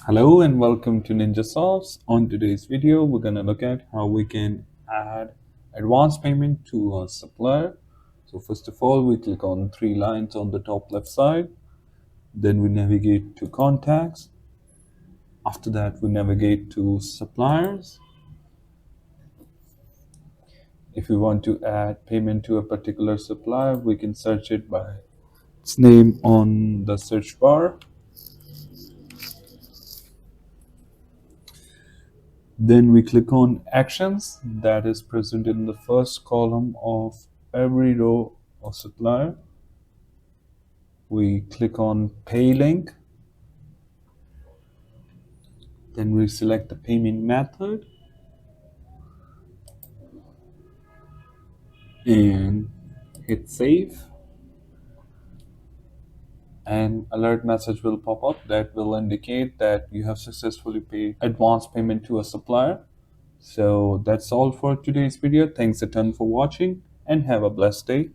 Hello and welcome to NinjaSoft. On today's video, we're going to look at how we can add advance payment to a supplier. So first of all, we click on three lines on the top left side. Then we navigate to contacts. After that, we navigate to suppliers. If we want to add payment to a particular supplier, we can search it by its name on the search bar. Then we click on actions that is present in the first column of every row of supplier. We click on pay link. Then we select the payment method and hit save. An alert message will pop up that will indicate that you have successfully paid advance payment to a supplier. So that's all for today's video. Thanks a ton for watching and have a blessed day.